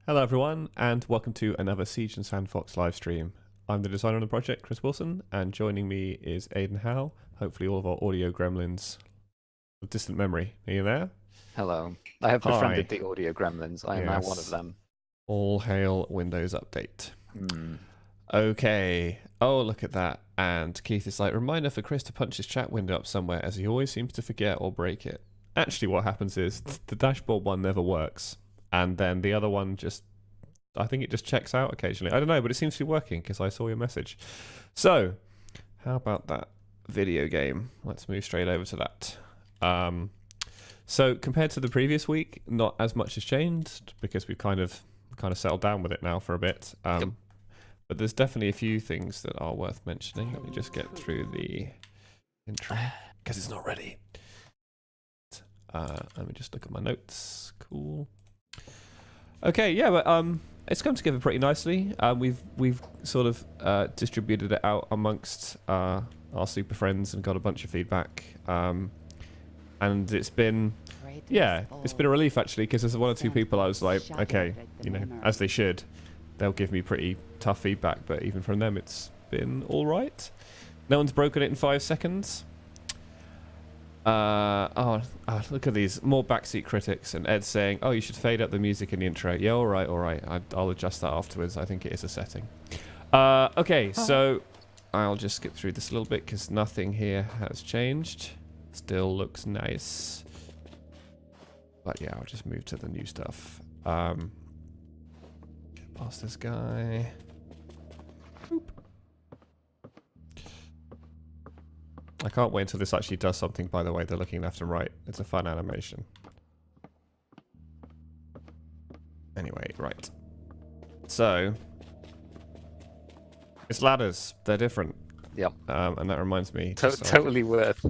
Hello everyone, and welcome to another Siege and Sandfox live stream. I'm the designer on the project, Chris Wilson, and joining me is Aidan Howe. Hopefully all of our audio gremlins of distant memory. Are you there? Hello. I have Hi. befriended the audio gremlins. I am now one of Yes. them. All hail Windows Update. Hmm. Okay. Oh, look at that. And Keith is like, reminder for Chris to punch his chat window up somewhere, as he always seems to forget or break it. Actually, what happens is the dashboard one never works, and then the other one just, I think it just checks out occasionally. I don't know, but it seems to be working because I saw your message. So, how about that video game? Let's move straight over to that. So compared to the previous week, not as much has changed because we've kind of settled down with it now for a bit. But there's definitely a few things that are worth mentioning. Let me just get through the intro because it's not ready. Let me just look at my notes. Cool. Okay, yeah, but it's come together pretty nicely. We've sort of distributed it out amongst our super friends and got a bunch of feedback. And it's been, yeah, it's been a relief actually, because there's one or two people I was like, okay, you know, as they should, they'll give me pretty tough feedback, but even from them, it's been all right. No one's broken it in 5 seconds. Look at these more backseat critics, and Ed saying, "Oh, you should fade up the music in the intro." Yeah, all right. I'll adjust that afterwards. I think it is a setting. Okay, so I'll just skip through this a little bit because nothing here has changed. Still looks nice, but yeah, I'll just move to the new stuff. Get past this guy. Boop. I can't wait until this actually does something, by the way. They're looking left and right. It's a fun animation. Anyway, right. So, it's ladders. They're different. Yep. And that reminds me. Totally worth.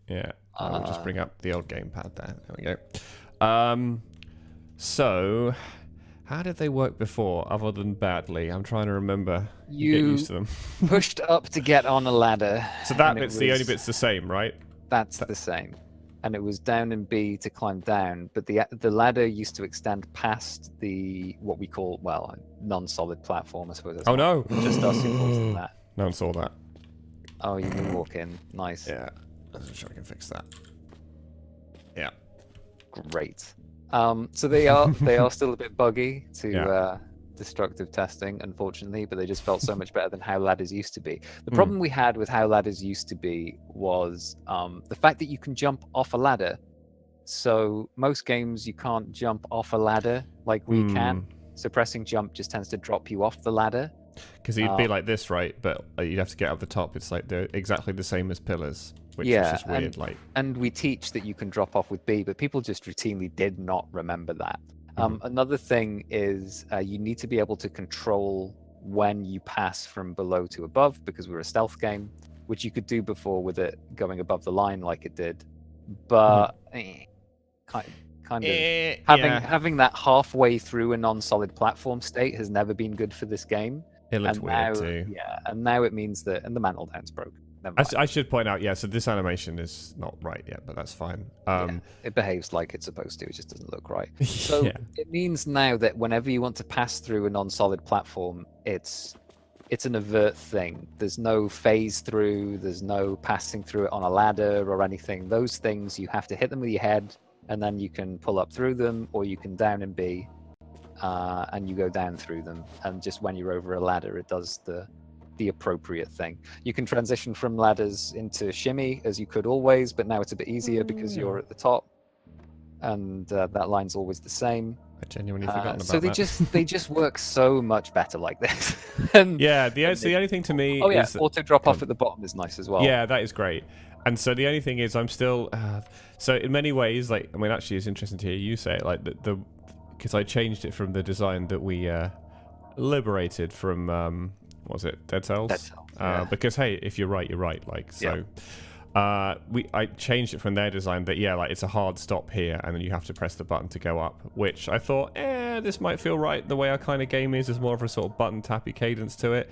Yeah. I'll just bring up the old gamepad there. There we go. So, how did they work before, other than badly? I'm trying to remember. You get used to them. Pushed up to get on a ladder. So that bit's the only bit's the same, right? That's the same. And it was down and B to climb down, but the ladder used to extend past the, what we call, well, non-solid platform, I suppose. Oh no! Just us who calls that. No one saw that. Oh, you can walk in. Nice. Yeah. I'm sure we can fix that. Yeah. Great. So they are still a bit buggy to destructive testing, unfortunately, but they just felt so much better than how ladders used to be. The problem we had with how ladders used to be was the fact that you can jump off a ladder. So most games you can't jump off a ladder like we can. So pressing jump just tends to drop you off the ladder. Because you'd be like this, right? But you'd have to get up the top. It's like they're exactly the same as pillars, which is just weird. And we teach that you can drop off with B, but people just routinely did not remember that. Another thing is you need to be able to control when you pass from below to above, because we're a stealth game, which you could do before with it going above the line like it did. But having that halfway through a non-solid platform state has never been good for this game. It looks weird too. Yeah, and now it means that, and the mantle down's broken. I should point out, so this animation is not right yet, but that's fine. It behaves like it's supposed to, it just doesn't look right. So it means now that whenever you want to pass through a non-solid platform, it's an avert thing. There's no phase through, there's no passing through it on a ladder or anything. Those things, you have to hit them with your head, and then you can pull up through them, or you can down and B, and you go down through them. And just when you're over a ladder, it does the appropriate thing. You can transition from ladders into shimmy as you could always, but now it's a bit easier because you're at the top, and that line's always the same. I genuinely forgotten about that. So they just work so much better like this. The only thing to me is auto drop off at the bottom is nice as well. Yeah, that is great. And so the only thing is, I'm still so in many ways, like, I mean, actually, it's interesting to hear you say it, like the because I changed it from the design that we liberated from what was it, Dead Cells? Dead Cells, yeah. Because hey, if you're right, you're right. Like, so I changed it from their design that like it's a hard stop here, and then you have to press the button to go up, which I thought, this might feel right. The way our kind of game is more of a sort of button tappy cadence to it,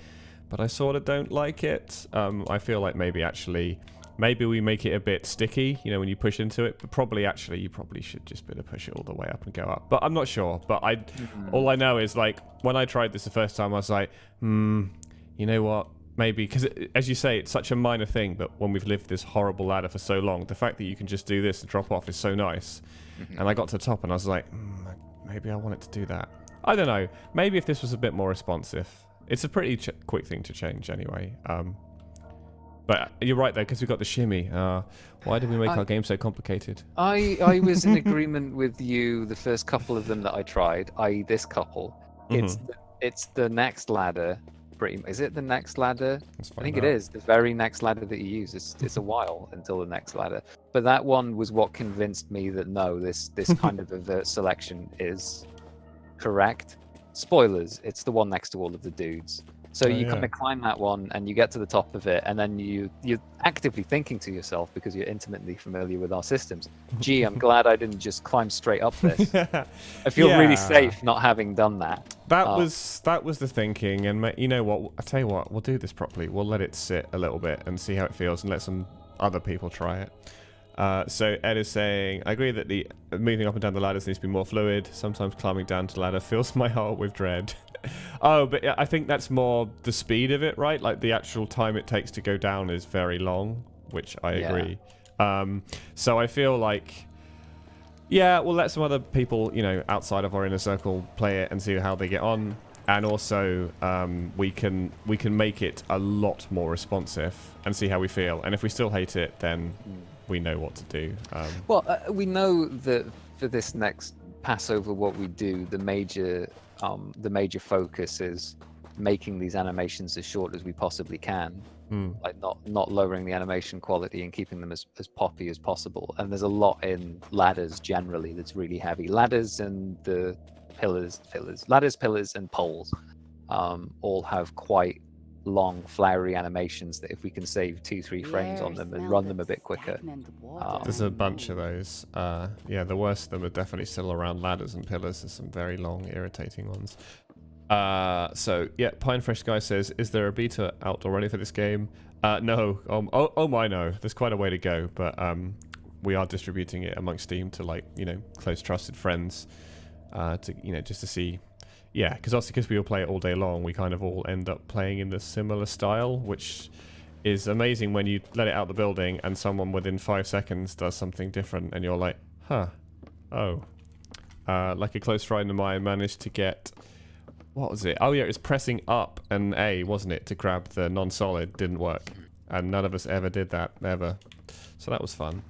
but I sort of don't like it. I feel like maybe actually maybe we make it a bit sticky, you know, when you push into it. But probably, actually, you probably should just be able to push it all the way up and go up. But I'm not sure. But all I know is, like, when I tried this the first time, I was like, you know what? Maybe, because as you say, it's such a minor thing, but when we've lived this horrible ladder for so long, the fact that you can just do this and drop off is so nice. And I got to the top and I was like, maybe I want it to do that. I don't know. Maybe if this was a bit more responsive. It's a pretty quick thing to change anyway. But you're right though, because we've got the shimmy. Why did we make our game so complicated? I was in agreement with you the first couple of them that I tried, i.e. this couple. It's the next ladder. Is it the next ladder? I think it is. The very next ladder that you use. It's a while until the next ladder. But that one was what convinced me that no, this kind of avert selection is correct. Spoilers, it's the one next to all of the dudes. So you kind of climb that one and you get to the top of it, and then you're actively thinking to yourself, because you're intimately familiar with our systems, gee, I'm glad I didn't just climb straight up this. I feel really safe not having done that. That was the thinking, and you know what? I tell you what, we'll do this properly. We'll let it sit a little bit and see how it feels, and let some other people try it. So Ed is saying, I agree that the moving up and down the ladders needs to be more fluid. Sometimes climbing down to the ladder fills my heart with dread. Oh, but I think that's more the speed of it, right? Like the actual time it takes to go down is very long, which I agree. So I feel like, yeah, we'll let some other people, you know, outside of our inner circle play it and see how they get on. And also, we can make it a lot more responsive and see how we feel. And if we still hate it, then we know what to do. Well, we know that for this next pass over what we do, the major focus is making these animations as short as we possibly can. Like not lowering the animation quality and keeping them as poppy as possible. And there's a lot in ladders generally that's really heavy. Ladders and the ladders, pillars, and poles all have quite long, flowery animations that if we can save 2-3 frames on them and run them a bit quicker. There's a bunch of those. Yeah, the worst of them are definitely still around ladders and pillars. There's some very long, irritating ones. So yeah, Pinefresh Guy says, is there a beta out already for this game? No. Oh my, no. There's quite a way to go, but we are distributing it amongst Steam to, like, you know, close trusted friends, to, you know, just to see. Yeah, because obviously because we all play it all day long, we kind of all end up playing in the similar style, which is amazing when you let it out the building and someone within 5 seconds does something different and you're like, huh, oh. Like a close friend of mine managed to get, what was it? Oh yeah, it was pressing up and A, wasn't it, to grab the non-solid. Didn't work. And none of us ever did that, ever. So that was fun.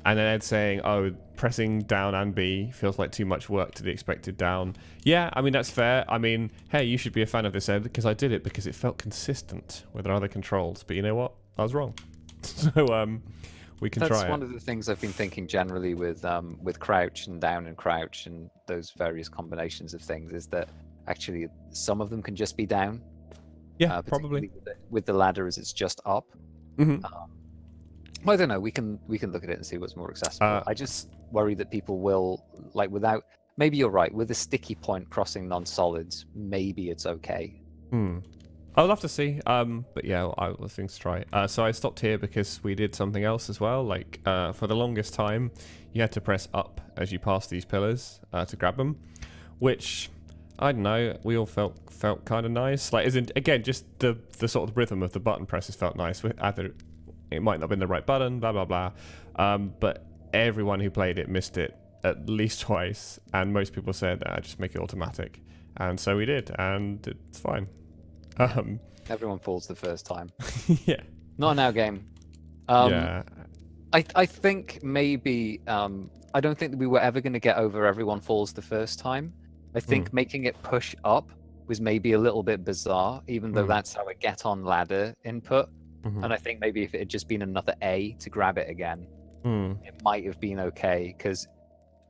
And then Ed saying, oh, pressing down and B feels like too much work to the expected down. Yeah, I mean, that's fair. I mean, hey, you should be a fan of this, Ed, because I did it because it felt consistent with our other controls. But you know what? I was wrong. So we can try it. That's one of the things I've been thinking generally with crouch and down and crouch and those various combinations of things, is that actually some of them can just be down. Yeah, probably. With the ladder, as it's just up. I don't know. We can look at it and see what's more accessible. I just worry that people will, like, without. Maybe you're right. With a sticky point crossing non-solids, maybe it's okay. I'll have to see. But yeah, I will things to try. So I stopped here because we did something else as well. Like for the longest time, you had to press up as you passed these pillars to grab them, which I don't know. We all felt kind of nice. Like, isn't again just the sort of rhythm of the button presses felt nice. It might not have been the right button, blah, blah, blah. But everyone who played it missed it at least twice. And most people said, just make it automatic. And so we did, and it's fine. Everyone falls the first time. Yeah. Not in our game. Yeah. I think maybe... I don't think that we were ever going to get over everyone falls the first time. I think making it push up was maybe a little bit bizarre, even though that's our get on ladder input. And I think maybe if it had just been another A to grab it again, it might have been okay. Because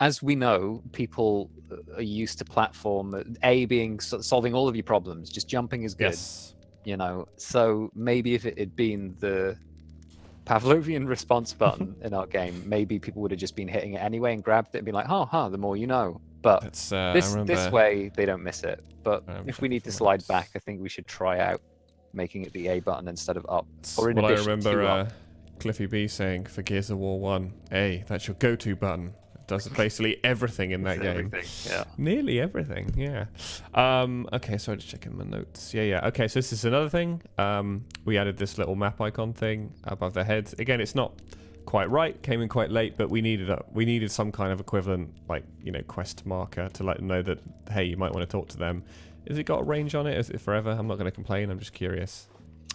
as we know, people are used to platform A being solving all of your problems. Just jumping is good, yes. You know. So maybe if it had been the Pavlovian response button in our game, maybe people would have just been hitting it anyway and grabbed it and been like, the more you know. But this way, they don't miss it. But if we need to slide back, I think we should try out making it the A button instead of up. It's Or in what I addition to remember up. Cliffy B saying for Gears of War 1, A, that's your go-to button. It does basically everything in that game. Everything, yeah. Nearly everything, yeah. Okay, so I'm just checking my notes. Yeah. Okay, so this is another thing. We added this little map icon thing above their heads. Again, it's not quite right, came in quite late, but we needed some kind of equivalent, like, you know, quest marker to let them know that, hey, you might want to talk to them. Has it got a range on it? Is it forever? I'm not going to complain, I'm just curious.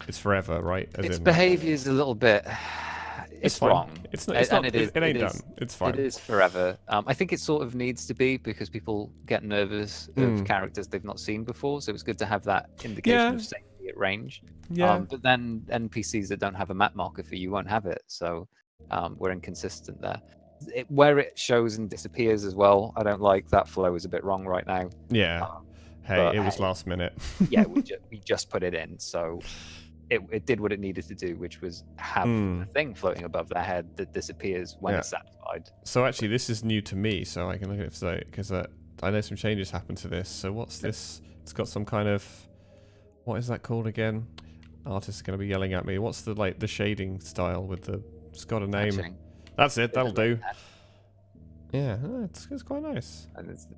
It's forever, right? Its behavior is a little bit... It's wrong. It's not. It's not. It ain't done. It's fine. It is forever. I think it sort of needs to be because people get nervous of characters they've not seen before. So it's good to have that indication of safety at range. Yeah. But then NPCs that don't have a map marker for you won't have it. So we're inconsistent there. Where it shows and disappears as well, I don't like that flow. Is a bit wrong right now. Yeah. Hey, it was last minute. Yeah, we just put it in. So. It did what it needed to do, which was have a thing floating above their head that disappears when it's satisfied. So actually, this is new to me, so I can look at it today because I know some changes happened to this. So what's this? It's got some kind of, what is that called again? Artists are going to be yelling at me. What's the shading style with the? It's got a name. Hatching. That's it. That'll do. Yeah, it's quite nice. And it's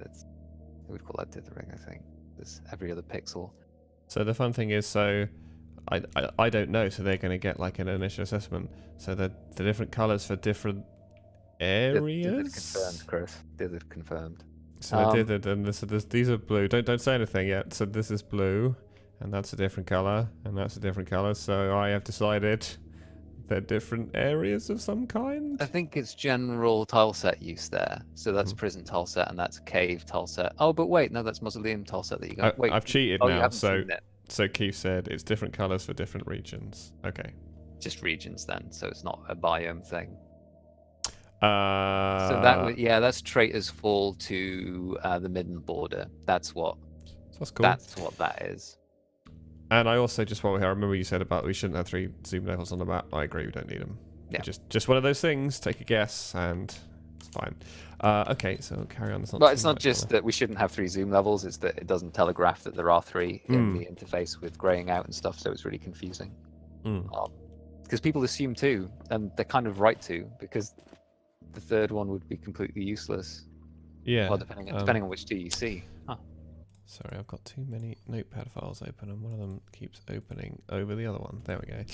we would call that dithering, I think. There's every other pixel. So the fun thing is, so. I don't know, so they're going to get like an initial assessment. So the different colours for different areas. Confirmed, Chris. Dithered confirmed. So they dithered, and these are blue. Don't say anything yet. So this is blue, and that's a different colour, and that's a different colour. So I have decided they're different areas of some kind. I think it's general tile set use there. So that's prison tile set, and that's cave tile set. Oh, but wait, no, that's mausoleum tile set that you got. Wait, I've cheated you now, haven't so. seen it. So Keith said it's different colours for different regions. Okay. Just regions then, so it's not a biome thing. So that's Traitor's Fall to the Midden border. That's what. That's cool. That's what that is. And I also just I remember you said about we shouldn't have 3 zoom levels on the map. I agree, we don't need them. Yeah. Just one of those things. Take a guess, and it's fine. Okay, so carry on. But it's not just that we shouldn't have 3 zoom levels, it's that it doesn't telegraph that there are 3 in the interface with graying out and stuff, so it's really confusing. Because people assume 2, and they're kind of right to, because the third one would be completely useless. Yeah. Well, depending on which 2 you see. Huh. Sorry, I've got too many notepad files open, and one of them keeps opening over the other one. There we go.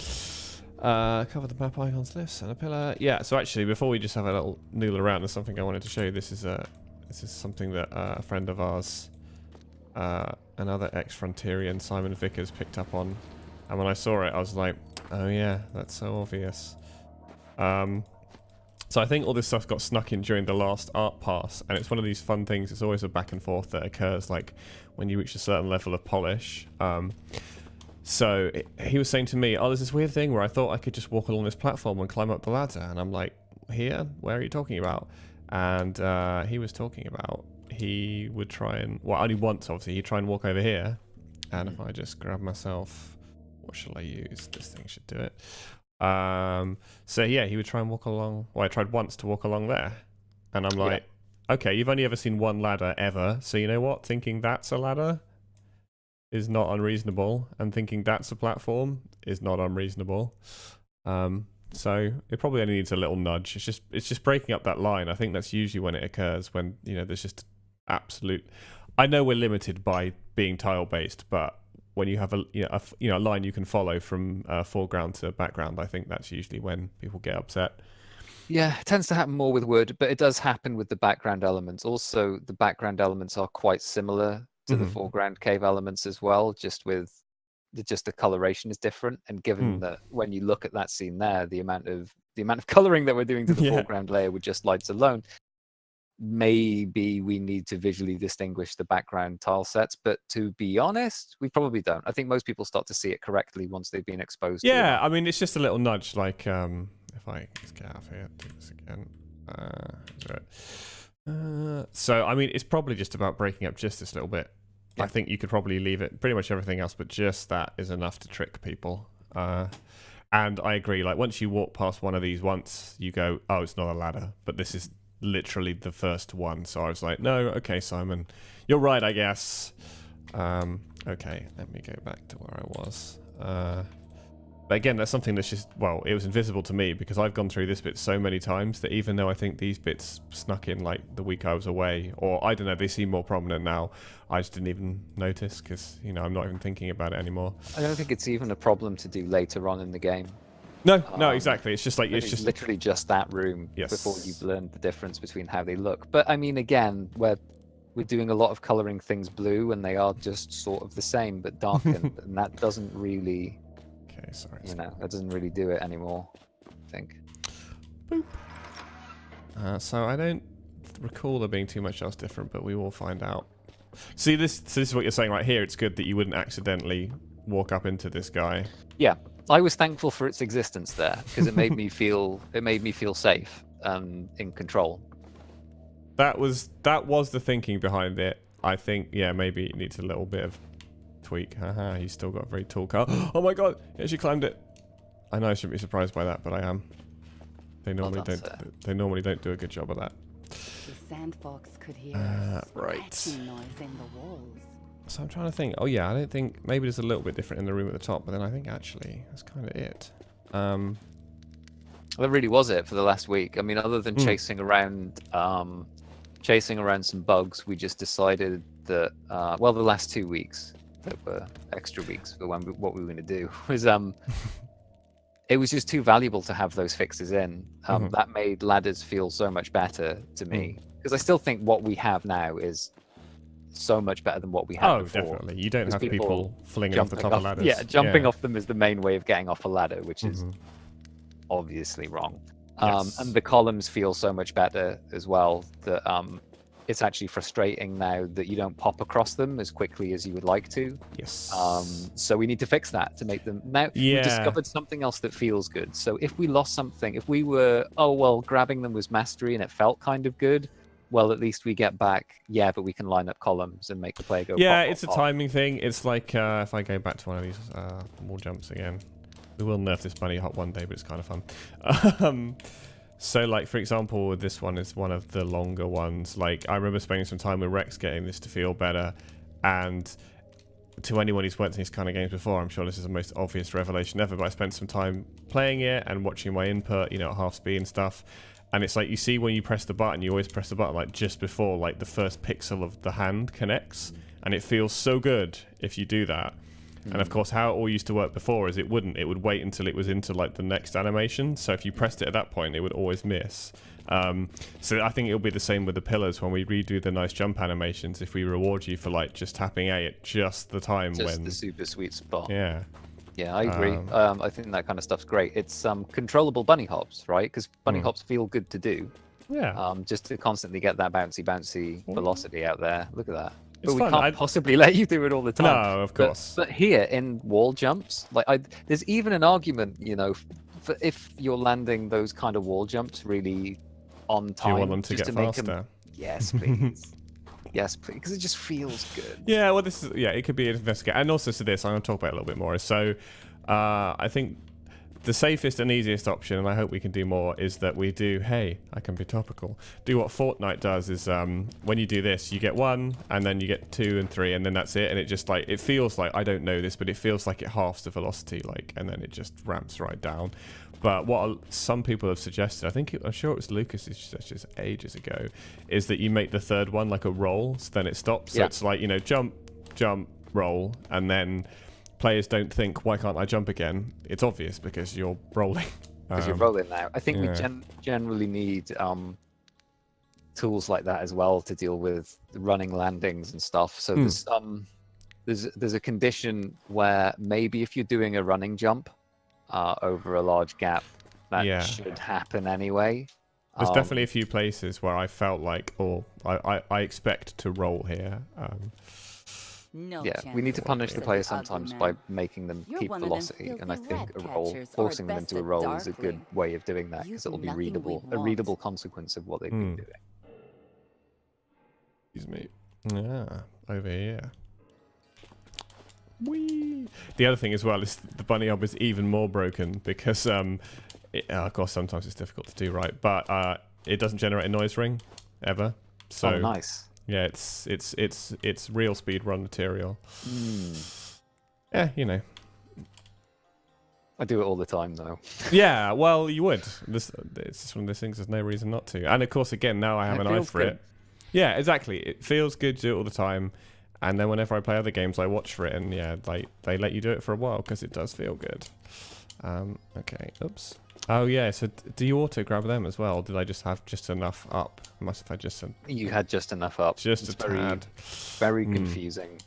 Cover the map icons list and a pillar. Yeah, so actually, before we just have a little noodle around, there's something I wanted to show you. This is something that a friend of ours, another ex-Frontierian, Simon Vickers, picked up on. And when I saw it, I was like, oh yeah, that's so obvious. So I think all this stuff got snuck in during the last art pass, and it's one of these fun things. It's always a back and forth that occurs, like when you reach a certain level of polish. So he was saying to me, oh, there's this weird thing where I thought I could just walk along this platform and climb up the ladder. And I'm like, here? Where are you talking about? And he was talking about he would try and, well, only once, obviously, he'd try and walk over here. And if I just grab myself, what shall I use? This thing should do it. So yeah, he would try and walk along. Well, I tried once to walk along there. And I'm like, okay, you've only ever seen one ladder ever. So you know what? Thinking that's a ladder is not unreasonable, and thinking that's a platform is not unreasonable. So it probably only needs a little nudge. It's just breaking up that line. I think that's usually when it occurs, when there's just absolute. I know we're limited by being tile based, but when you have a line you can follow from foreground to background, I think that's usually when people get upset. Yeah, it tends to happen more with wood, but it does happen with the background elements. Also, the background elements are quite similar to the foreground cave elements as well, just the coloration is different. And given that when you look at that scene there, the amount of coloring that we're doing to the foreground layer with just lights alone, maybe we need to visually distinguish the background tile sets. But to be honest, we probably don't. I think most people start to see it correctly once they've been exposed to it. Yeah, I mean, it's just a little nudge. Like, if I just get out of here, do this again. So, I mean, it's probably just about breaking up just this little bit. I think you could probably leave it pretty much everything else, but just that is enough to trick people. And I agree. Like, once you walk past one of these once, you go, oh, it's not a ladder. But this is literally the first one. So I was like, no, okay, Simon, you're right, I guess. Okay, let me go back to where I was. But again, that's something that's just, well, it was invisible to me because I've gone through this bit so many times that even though I think these bits snuck in like the week I was away, or I don't know, they seem more prominent now, I just didn't even notice because, you know, I'm not even thinking about it anymore. I don't think it's even a problem to do later on in the game. No, no, exactly. It's just like, it's just literally just that room before you've learned the difference between how they look. But I mean, again, we're doing a lot of coloring things blue and they are just sort of the same but darkened, and that doesn't really... Okay, sorry. You know, that doesn't really do it anymore, I think. Boop. So I don't recall there being too much else different, but we will find out. See, this is what you're saying right here. It's good that you wouldn't accidentally walk up into this guy. Yeah, I was thankful for its existence there because it made me feel safe and in control. That was the thinking behind it. I think, yeah, maybe it needs a little bit of tweak. Haha, he's still got a very tall car. Oh my god, he actually climbed it. I know I shouldn't be surprised by that, but I am. They normally don't do a good job of that. The sandfox could hear right. scratching noise in the walls. So I'm trying to think. Oh yeah, I don't think maybe there's a little bit different in the room at the top, but then I think actually that's kind of it. That really was it for the last week. I mean, other than chasing around some bugs, we just decided that well, the last 2 weeks that were extra weeks for what we were going to do was it was just too valuable to have those fixes in. That made ladders feel so much better to me because I still think what we have now is so much better than what we had before. Oh, definitely. You don't have people flinging off the top of ladders. Yeah, jumping off them is the main way of getting off a ladder, which is obviously wrong. Yes. And the columns feel so much better as well that it's actually frustrating now that you don't pop across them as quickly as you would like to. Yes. So we need to fix that to make them... Now, we discovered something else that feels good. So if we lost something, if we were, oh, well, grabbing them was mastery and it felt kind of good, well, at least we get back, yeah, but we can line up columns and make the player go yeah, pop, it's pop, a timing thing. It's like if I go back to one of these wall jumps again. We will nerf this bunny hop one day, but it's kind of fun. So, like, for example, this one is one of the longer ones. Like, I remember spending some time with Rex getting this to feel better. And to anyone who's worked in these kind of games before, I'm sure this is the most obvious revelation ever, but I spent some time playing it and watching my input, you know, at half speed and stuff. And it's like, you see when you press the button, you always press the button, like, just before, like, the first pixel of the hand connects. And it feels so good if you do that. And of course, how it all used to work before is it wouldn't. It would wait until it was into like the next animation. So if you pressed it at that point, it would always miss. So I think it'll be the same with the pillars when we redo the nice jump animations. If we reward you for like just tapping A at just the time just the super sweet spot. Yeah. Yeah, I agree. I think that kind of stuff's great. It's controllable bunny hops, right? Because bunny hops feel good to do. Yeah. Just to constantly get that bouncy velocity out there. Look at that. It's but we fun. can't possibly let you do it all the time. No, of course. But here in wall jumps, like there's even an argument, you know, for if you're landing those kind of wall jumps really on time. Do you want them to get faster? Them, yes, please. Yes, please, because it just feels good. Yeah, well, this is it could be an investigate, and also to this, I'm going to talk about it a little bit more. So, I think the safest and easiest option, and I hope we can do more, is that we do, hey, I can be topical, do what Fortnite does is when you do this, you get 1, and then you get 2 and 3, and then that's it, and it just like, it feels like, I don't know this, but it feels like it halves the velocity, like, and then it just ramps right down. But what some people have suggested, I'm sure it was Lucas who suggested ages ago, is that you make the third one like a roll, so then it stops. So it's like, you know, jump, jump, roll, and then players don't think, why can't I jump again? It's obvious because you're rolling. Because you're rolling now. I think we generally need tools like that as well to deal with running landings and stuff. So there's a condition where maybe if you're doing a running jump over a large gap, that should happen anyway. There's definitely a few places where I felt like, I expect to roll here. We need to punish the players sometimes by making them keep velocity, and I think a roll, forcing them into a roll, is a good way of doing that because it'll be a readable consequence of what they've been doing. Excuse me. Yeah, over here. Whee! The other thing as well is the bunny hop is even more broken because, of course, sometimes it's difficult to do right, but it doesn't generate a noise ring ever. So nice. Yeah, it's real speed run material. Yeah, you know, I do it all the time, though. Yeah, well, you would. It's just one of those things. There's no reason not to. And of course, again, now I have an eye for it. Yeah, exactly. It feels good to do it all the time. And then whenever I play other games, I watch for it, and yeah, they let you do it for a while because it does feel good. Okay. Oops. Oh yeah. So do you auto grab them as well? Or did I just have just enough up? I must have had just some. You had just enough up. Just a tad. Very confusing.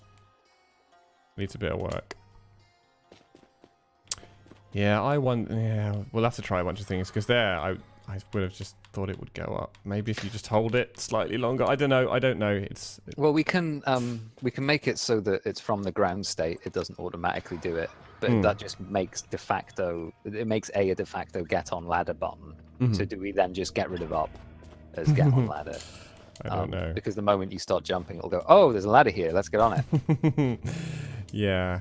Needs a bit of work. Yeah, Yeah, we'll have to try a bunch of things because I would have just thought it would go up. Maybe if you just hold it slightly longer. I don't know. Well, we can make it so that it's from the ground state. It doesn't automatically do it, but that just makes de facto. It makes a de facto get on ladder button. So do we then just get rid of up as get on ladder? I don't know. Because the moment you start jumping, it'll go, oh, there's a ladder here. Let's get on it. Yeah.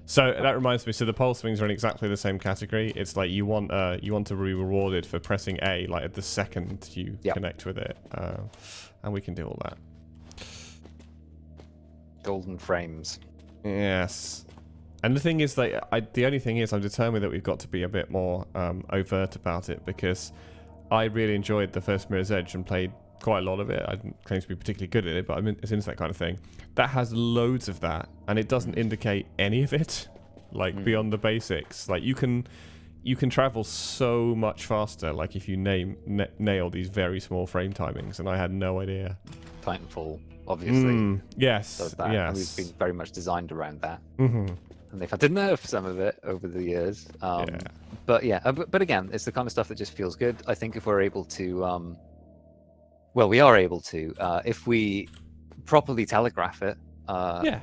So that reminds me. So the pulse swings are in exactly the same category. It's like you want to be rewarded for pressing A, like at the second you connect with it, and we can do all that. Golden frames. Yes. And the thing is, the only thing is, I'm determined that we've got to be a bit more overt about it because I really enjoyed the first Mirror's Edge and played quite a lot of it. I didn't claim to be particularly good at it, but it's into that kind of thing. That has loads of that, and it doesn't indicate any of it, like beyond the basics. Like you can travel so much faster, like if you nail these very small frame timings, and I had no idea. Titanfall, obviously. Yes. Does that. Yes. We've been very much designed around that. And they've had to nerf some of it over the years. But yeah, but again, it's the kind of stuff that just feels good. I think if we're able to well, we are able to if we properly telegraph it. Yeah,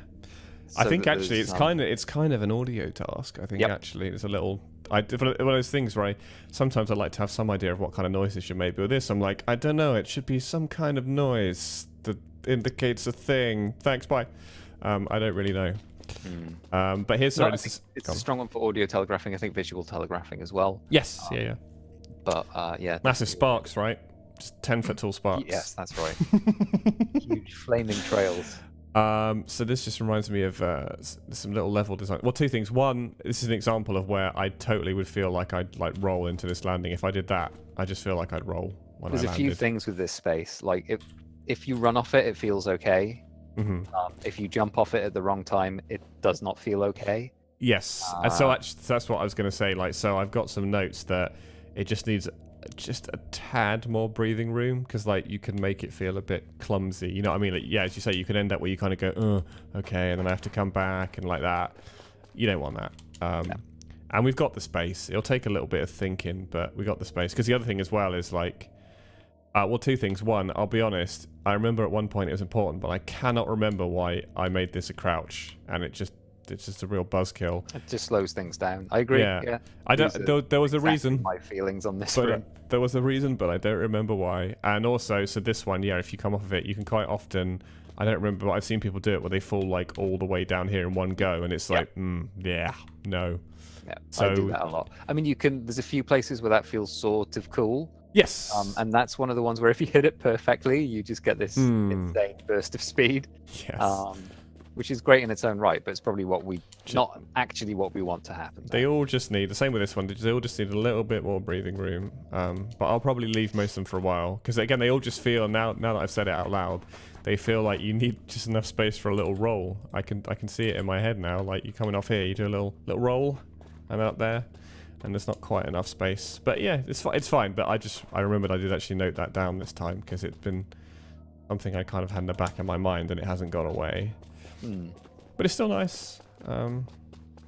so I think actually it's kind of an audio task. I think actually it's a little. One of those things where sometimes I like to have some idea of what kind of noise it should make. But with this, I'm like, I don't know. It should be some kind of noise that indicates a thing. Thanks, bye. I don't really know. But here's it's a strong one for audio telegraphing. I think visual telegraphing as well. Yes, yeah. But yeah, massive sparks, right? Just 10-foot tall sparks. Yes, that's right. Huge flaming trails. So this just reminds me of some little level design. Well, two things. One, this is an example of where I totally would feel like I'd like roll into this landing. If I did that, I just feel like I'd roll when There's I landed. a few things with this space. Like if you run off it, it feels okay. If you jump off it at the wrong time, it does not feel okay. Yes, and so actually, that's what I was going to say. Like, so I've got some notes that it just needs just a tad more breathing room because like you can make it feel a bit clumsy. You know what I mean? Like, yeah, as you say, you can end up where you kind of go, okay, and then I have to come back and like that. You don't want that. And we've got the space. It'll take a little bit of thinking, but we got the space. Because the other thing as well is like, well, two things. One, I'll be honest. I remember at one point it was important, but I cannot remember why I made this a crouch, and it's just a real buzzkill. It just slows things down. I agree. Yeah. I don't. There was a reason. My feelings on this. There was a reason, but I don't remember why. And also, so this one, yeah, if you come off of it, you can quite often. I don't remember, but I've seen people do it where they fall like all the way down here in one go, and it's like, no. Yeah, so I do that a lot. I mean, you can. There's a few places where that feels sort of cool. Yes. And that's one of the ones where if you hit it perfectly, you just get this insane burst of speed. Yes. Which is great in its own right, but it's probably not actually what we want to happen. They all just need, the same with this one, they all just need a little bit more breathing room. But I'll probably leave most of them for a while. Because again, they all just feel, now that I've said it out loud, they feel like you need just enough space for a little roll. I can see it in my head now. Like, you're coming off here, you do a little roll, and then up there. And there's not quite enough space. But yeah, it's fine. But I remembered I did actually note that down this time because it's been something I kind of had in the back of my mind and it hasn't gone away. But it's still nice. And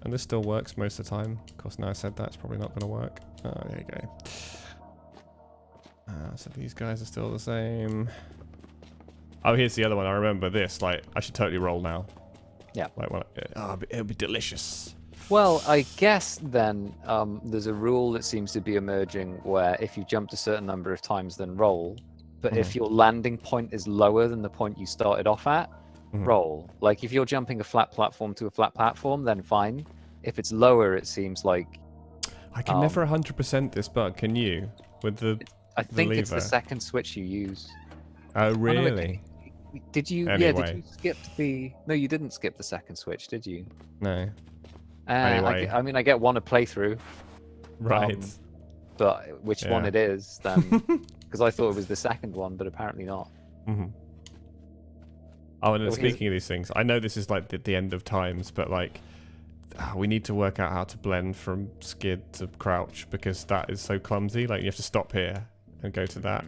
this still works most of the time. Of course, now I said that, it's probably not going to work. Oh, there you go. So these guys are still the same. Oh, here's the other one. I remember this. Like, I should totally roll now. Yeah. Like, it'll be delicious. Well, I guess then there's a rule that seems to be emerging where if you jumped a certain number of times, then roll. But if your landing point is lower than the point you started off at, roll. Like if you're jumping a flat platform to a flat platform, then fine. If it's lower, it seems like... I can never 100% this bug, can you? With I think it's the second switch you use. Oh, really? Did you? Anyway. Yeah, did you skip the... No, you didn't skip the second switch, did you? No. Anyway. I mean, I get one a playthrough, Right. but which one Yeah. it is, then because I thought it was the second one, but apparently not. Mm-hmm. Oh, and then Oh, here's- speaking of these things, I know this is like the end of times, but like we need to work out how to blend from skid to crouch because that is so clumsy. Like you have to stop here and go to that.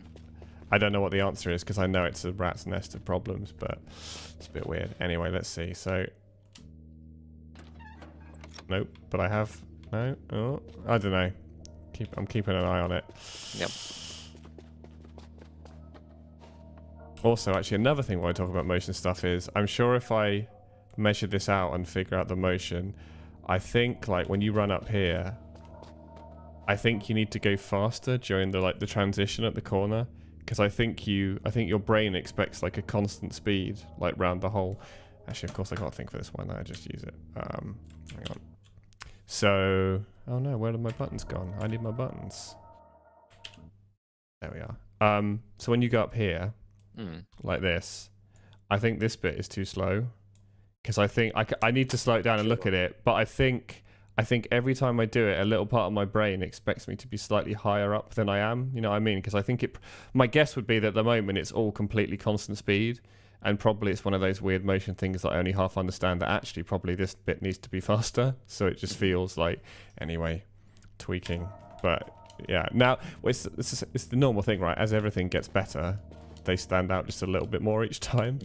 I don't know what the answer is because I know it's a rat's nest of problems, but it's a bit weird. Anyway, let's see. So, nope. But I have no. Oh, I don't know. I'm keeping an eye on it. Yep. Also, actually, another thing when I talk about motion stuff is I'm sure if I measure this out and figure out the motion, I think like when you run up here, I think you need to go faster during the the transition at the corner because I think your brain expects like a constant speed like round the whole. Actually, of course, I got to think for this one. I just use it. Hang on. So, oh no, where are my buttons gone? I need my buttons. There we are. So when you go up here. Like this, I think this bit is too slow because I think I need to slow it down and look at it. But I think every time I do it, a little part of my brain expects me to be slightly higher up than I am. You know what I mean? Because I think my guess would be that at the moment it's all completely constant speed, and probably it's one of those weird motion things that I only half understand. That actually probably this bit needs to be faster, so it just feels like anyway tweaking. But yeah, now it's the normal thing, right? As everything gets better. They stand out just a little bit more each time.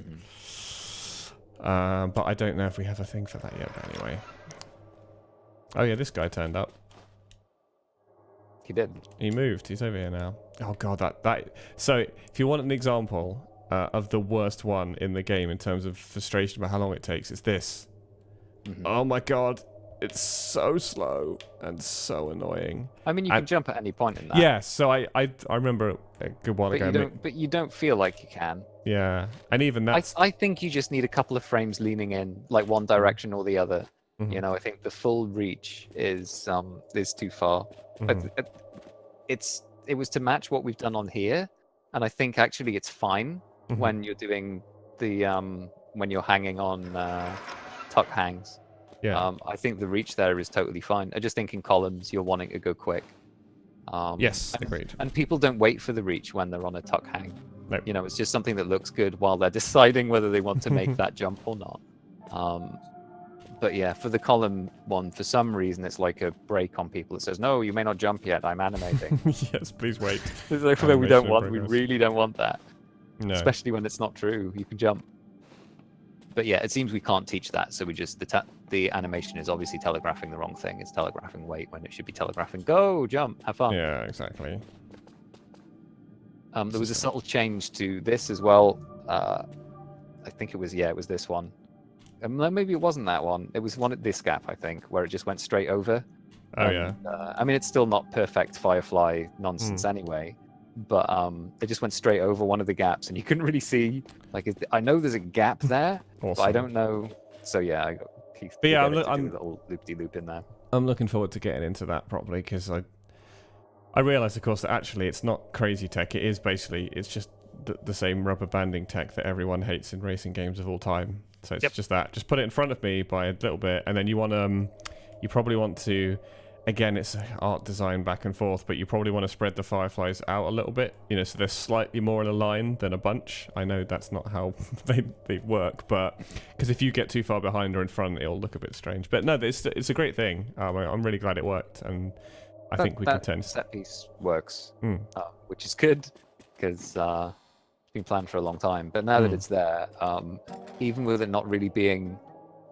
But I don't know if we have a thing for that yet. But anyway. Oh yeah, this guy turned up. He did. He moved. He's over here now. Oh god, that. So if you want an example of the worst one in the game in terms of frustration about how long it takes, it's this. Oh my god. It's so slow and so annoying. I mean, you can jump at any point in that. Yeah, so I remember a good while ago. But you don't feel like you can. Yeah, and even that. I think you just need a couple of frames leaning in, like one direction or the other. You know, I think the full reach is too far. But it was to match what we've done on here, and I think actually it's fine when you're doing the when you're hanging on tuck hangs. Yeah. I think the reach there is totally fine. I just think in columns you're wanting to go quick. Yes, agreed. And people don't wait for the reach when they're on a tuck hang. Nope. You know, it's just something that looks good while they're deciding whether they want to make that jump or not. But yeah, for the column one, for some reason, it's like a break on people. It says, "No, you may not jump yet. I'm animating." Yes, please wait. It's like, we don't want. We really don't want that. No. Especially when it's not true. You can jump. But yeah, it seems we can't teach that. So we just the animation is obviously telegraphing the wrong thing. It's telegraphing wait when it should be telegraphing go, jump, have fun. Yeah, exactly. There was a subtle change to this as well. I think it was this one. Maybe it wasn't that one. It was one at this gap, I think, where it just went straight over. Oh yeah. I mean, it's still not perfect Firefly nonsense anyway, but it just went straight over one of the gaps, and you couldn't really see. Like, I know there's a gap there, but I don't know. So yeah, I got Keith. But yeah, I'm a little loop-de-loop in there. I'm looking forward to getting into that properly because I realize, of course, that actually it's not crazy tech. It is basically it's just the same rubber banding tech that everyone hates in racing games of all time. So it's just that. Just put it in front of me by a little bit, and then you probably want to. Again, it's art design back and forth, but you probably want to spread the fireflies out a little bit, you know, so they're slightly more in a line than a bunch. I know that's not how they work, but because if you get too far behind or in front, it'll look a bit strange. But no, it's a great thing. I'm really glad it worked, and I think we can turn. Set piece works, which is good because it's been planned for a long time. But now that it's there, even with it not really being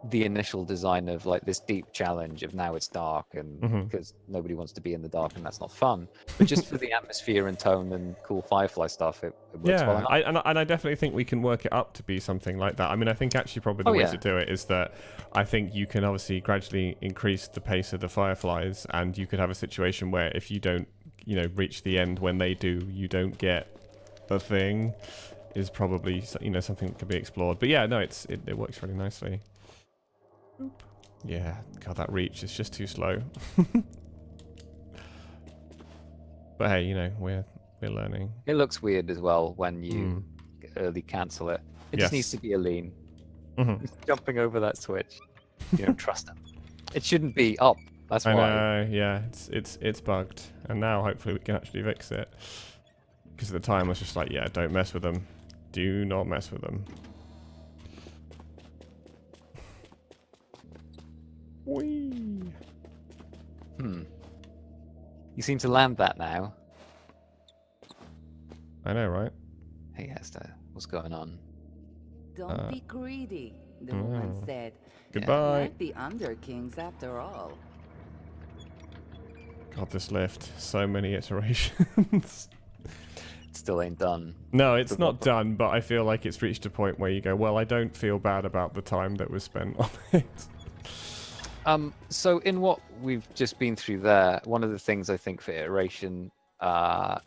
the initial design of like this deep challenge of now it's dark and because nobody wants to be in the dark and that's not fun, but just for the atmosphere and tone and cool firefly stuff, it works well enough. I definitely think we can work it up to be something like that. I mean, I think actually probably the way to do it is that I think you can obviously gradually increase the pace of the fireflies, and you could have a situation where if you don't, you know, reach the end when they do, you don't get the thing, is probably, you know, something that could be explored. But yeah, no, it works really nicely. Yeah, God, that reach is just too slow. But hey, you know, we're learning. It looks weird as well when you early cancel it. It just needs to be a lean. Jumping over that switch. You don't trust him. It shouldn't be up. That's I why. know, yeah, it's bugged, and now hopefully we can actually fix it. Because at the time I was just like, yeah, don't mess with them. Do not mess with them. Whee! You seem to land that now. I know, right? Hey, Hester, what's going on? Don't be greedy, the woman said. Goodbye. Might be under kings after all. God, this lift. So many iterations. It still ain't done. No, it's not done, but I feel like it's reached a point where you go, well, I don't feel bad about the time that was spent on it. So in what we've just been through there, one of the things I think for iteration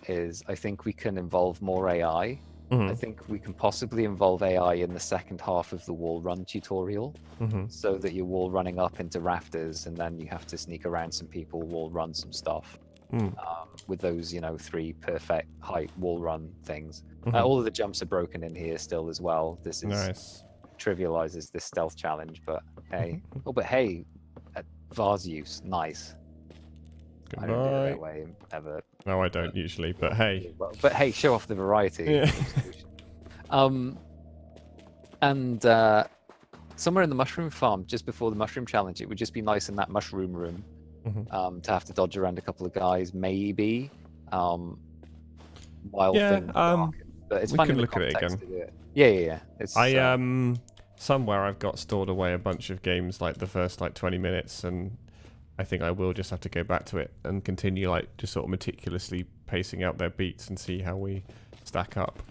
is I think we can involve more AI. I think we can possibly involve AI in the second half of the wall run tutorial, so that you're wall running up into rafters and then you have to sneak around some people, wall run some stuff with those, 3 perfect height wall run things. All of the jumps are broken in here still as well. This is Nice. trivializes this stealth challenge, but hey, hey, vase use, nice. I don't do it that way ever. No, I don't usually, but hey. But hey, show off the variety. Yeah. And somewhere in the mushroom farm, just before the mushroom challenge, it would just be nice in that mushroom room to have to dodge around a couple of guys, maybe. While things darken. But it's we fun can in the look at it context again. to do it. Yeah. It's, Somewhere I've got stored away a bunch of games like the first 20 minutes, and I think I will just have to go back to it and continue just sort of meticulously pacing out their beats and see how we stack up.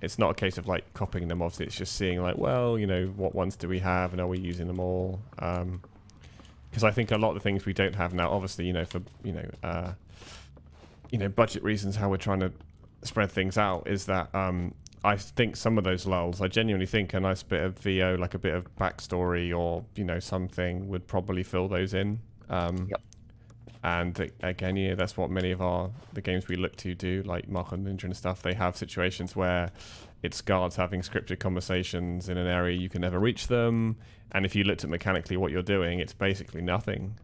It's not a case of copying them, obviously. It's just seeing well, what ones do we have and are we using them all? Because I think a lot of the things we don't have now, obviously, for budget reasons, how we're trying to spread things out is that I think some of those lulls, I genuinely think a nice bit of VO, like a bit of backstory or something, would probably fill those in. Yep. And again, that's what many of the games we look to do, like Mark and Ninja and stuff. They have situations where it's guards having scripted conversations in an area you can never reach them, and if you looked at mechanically what you're doing, it's basically nothing.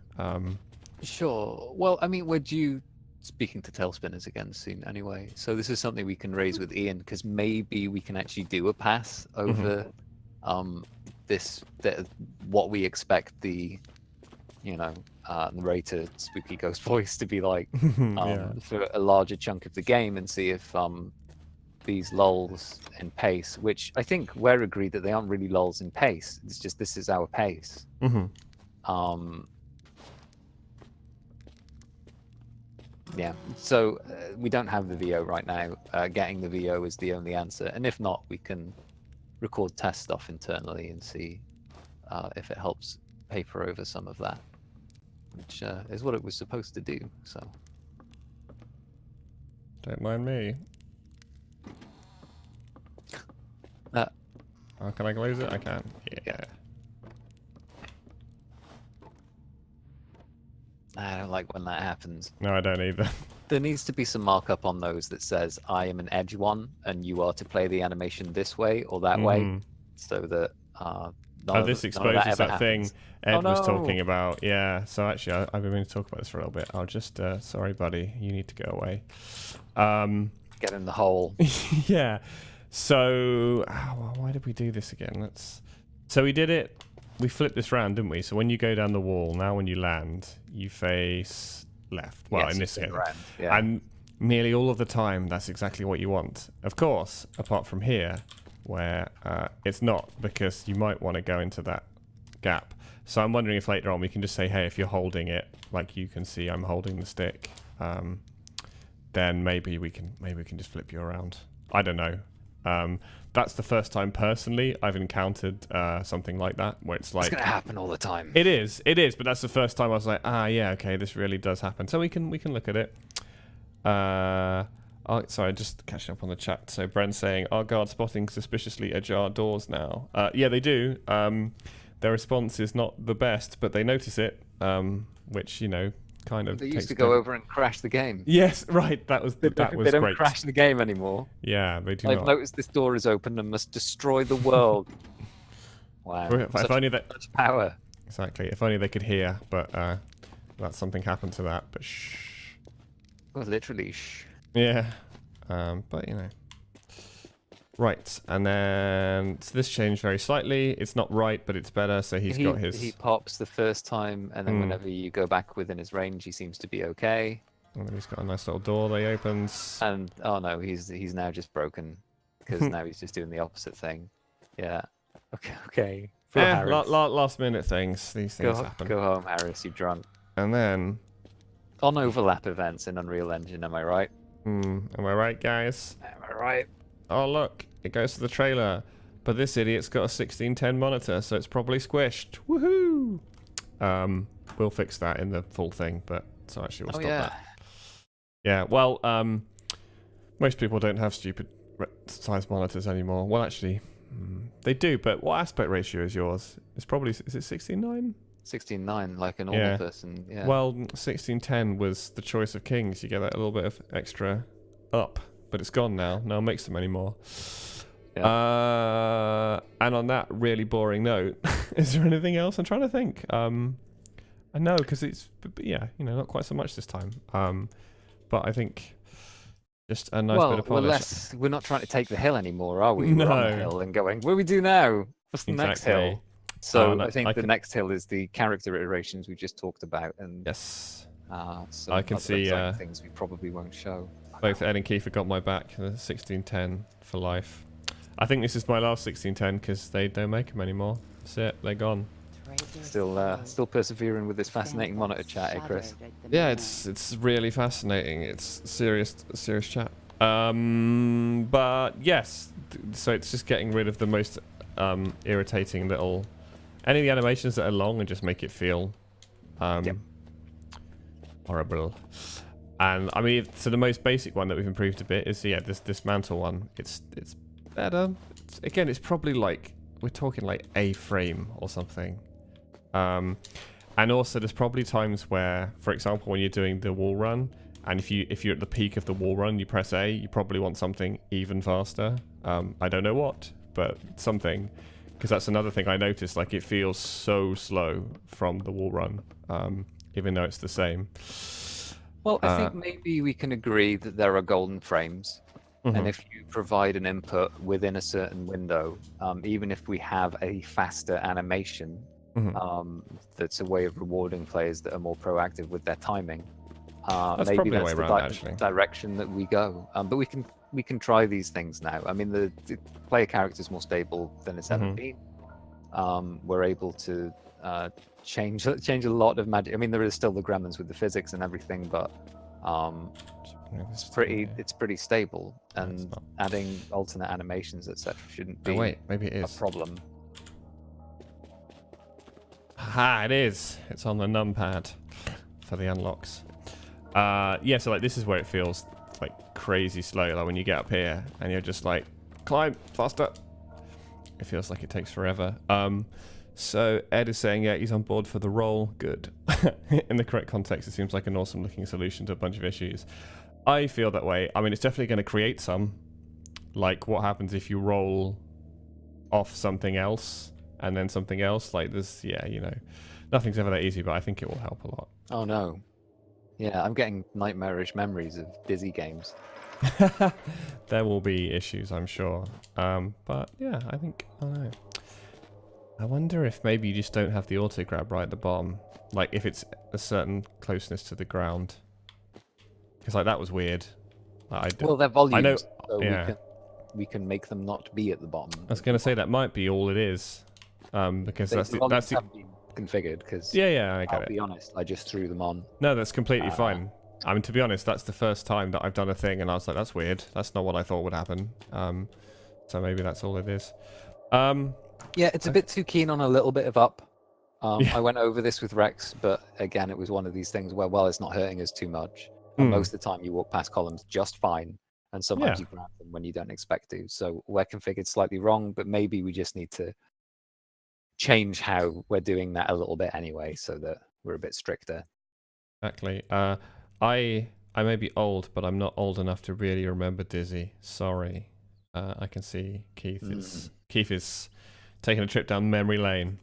Sure. Well, I mean, we're due speaking to Tailspinners again soon anyway, so this is something we can raise with Ian, because maybe we can actually do a pass over what we expect the narrator spooky ghost voice to be like for a larger chunk of the game, and see if these lulls in pace, which I think we're agreed that they aren't really lulls in pace, it's just this is our pace. Yeah, so we don't have the VO right now. Getting the VO is the only answer, and if not, we can record test stuff internally and see if it helps paper over some of that, which is what it was supposed to do. So Don't mind me. Oh, can I close it? I can. Yeah. I don't like when that happens. No, I don't either. There needs to be some markup on those that says I am an edge one, and you are to play the animation this way or that way, so that. This exposes that thing Ed was no. talking about. Yeah. So actually, I've been meaning to talk about this for a little bit. I'll just. Sorry, buddy. You need to go away. Get in the hole. Yeah. So why did we do this again? So we did it. We flipped this round, didn't we? So when you go down the wall, now when you land, you face left. Well, Yes, in this you case. turn around, yeah. And nearly all of the time, that's exactly what you want. Of course, apart from here, where it's not, because you might want to go into that gap. So I'm wondering if later on we can just say, hey, if you're holding it, like you can see I'm holding the stick, then maybe we can just flip you around. I don't know. That's the first time personally I've encountered something like that, where it's like, It's gonna happen all the time. It is, but that's the first time I was like, yeah, okay, this really does happen. So we can look at it. Sorry, just catching up on the chat. So Bren's saying, are guards spotting suspiciously ajar doors now? Yeah, they do. Their response is not the best, but they notice it, which kind of. They used to go over and crash the game. Yes, right. That was They great. don't crash the game anymore. Yeah, they do I've not. noticed this door is open and must destroy the world. Wow. If only Such power. Exactly. If only they could hear, but that something happened to that. But shh. Well, literally, shh. Yeah. But you know. Right, and then so this changed very slightly. It's not right, but it's better. So he's got his. He pops the first time, and then whenever you go back within his range, he seems to be okay. And then he's got a nice little door that he opens. And oh no, he's now just broken because now he's just doing the opposite thing. Yeah. Okay. Yeah, last minute things. These things happen. Go home, Harris. You're drunk. And then On overlap events in Unreal Engine, am I right? am I right, guys? Am I right? Oh look, it goes to the trailer. But this idiot's got a 1610 monitor, so it's probably squished. Woohoo! We'll fix that in the full thing, but so actually we'll stop that. Yeah, well, most people don't have stupid size monitors anymore. Well, actually, they do, but what aspect ratio is yours? It's probably, is it 16:9? 16:9, like a normal person. Yeah. Well, 16:10 was the choice of kings. You get that little bit of extra up, but it's gone now. No one makes them anymore. Yeah. And on that really boring note, is there anything else? I'm trying to think. I know, because it's, yeah, you know, not quite so much this time. But I think just a nice bit of polish. We're not trying to take the hill anymore, are we? No. We're on the hill and going, what do we do now? What's the next hill? So I think the next hill is the character iterations we just talked about, and yes, so I can see things we probably won't show. Both Ed and Kiefer got my back. The 1610 for life. I think this is my last 1610 because they don't make them anymore. That's it. They're gone. Still persevering with this fascinating monitor chat, eh, Chris? Yeah, it's really fascinating. It's serious chat. But yes, so it's just getting rid of the most irritating little. Any of the animations that are long and just make it feel horrible. And I mean, so the most basic one that we've improved a bit is this dismantle one. It's better. Again, it's probably like we're talking like a frame or something. And also there's probably times where, for example, when you're doing the wall run, and if you're at the peak of the wall run, you press A, you probably want something even faster. I don't know what, but something. Because that's another thing I noticed, like it feels so slow from the wall run, even though it's the same. Well, I think maybe we can agree that there are golden frames, and if you provide an input within a certain window, even if we have a faster animation, that's a way of rewarding players that are more proactive with their timing. Maybe that's the direction that we go. But we can try these things now. I mean, the player character is more stable than it's ever been. We're able to change a lot of magic. I mean, there is still the gremlins with the physics and everything, but it's pretty stable. And adding alternate animations, etc., shouldn't be maybe it is a problem. Ha! It is. It's on the numpad for the unlocks. Yeah. So like this is where it feels like crazy slow. Like when you get up here and you're just like, climb faster. It feels like it takes forever. So Ed is saying, yeah, he's on board for the role. Good. In the correct context, it seems like an awesome looking solution to a bunch of issues. I feel that way. I mean, it's definitely going to create some. Like what happens if you roll off something else and then something else? Like this, yeah, you know, nothing's ever that easy, but I think it will help a lot. Oh no. Yeah, I'm getting nightmarish memories of Dizzy games. There will be issues, I'm sure. But yeah, I think, I don't know. I wonder if maybe you just don't have the auto grab right at the bottom. Like if it's a certain closeness to the ground. Because like that was weird. Well, they're volumes, I know, so yeah. we can make them not be at the bottom. I was going to say that might be all it is. Because that's been configured. Because yeah, I get it. I'll be honest, I just threw them on. No, that's completely fine. I mean, to be honest, that's the first time that I've done a thing, and I was like, "That's weird. That's not what I thought would happen." So maybe that's all it is. Yeah, it's a bit too keen on a little bit of up. I went over this with Rex, but again, it was one of these things where, well, it's not hurting us too much. And most of the time, you walk past columns just fine, and sometimes you grab them when you don't expect to. So we're configured slightly wrong, but maybe we just need to change how we're doing that a little bit anyway, so that we're a bit stricter. Exactly. I may be old, but I'm not old enough to really remember Dizzy. Sorry. I can see Keith is taking a trip down memory lane.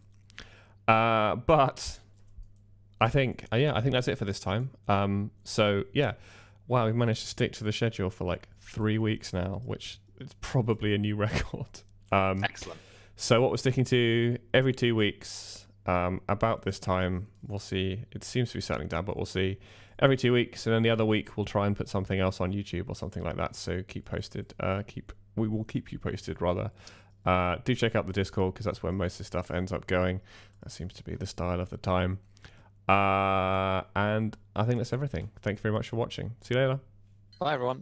But I think I think that's it for this time. So yeah, wow, we've managed to stick to the schedule for like 3 weeks now, which is probably a new record. Excellent. So what we're sticking to every 2 weeks, about this time, we'll see. It seems to be settling down, but we'll see. Every 2 weeks, and then the other week we'll try and put something else on YouTube or something like that. So keep posted. We will keep you posted rather. Do check out the Discord because that's where most of the stuff ends up going. That seems to be the style of the time. And I think that's everything. Thank you very much for watching. See you later. Bye, everyone.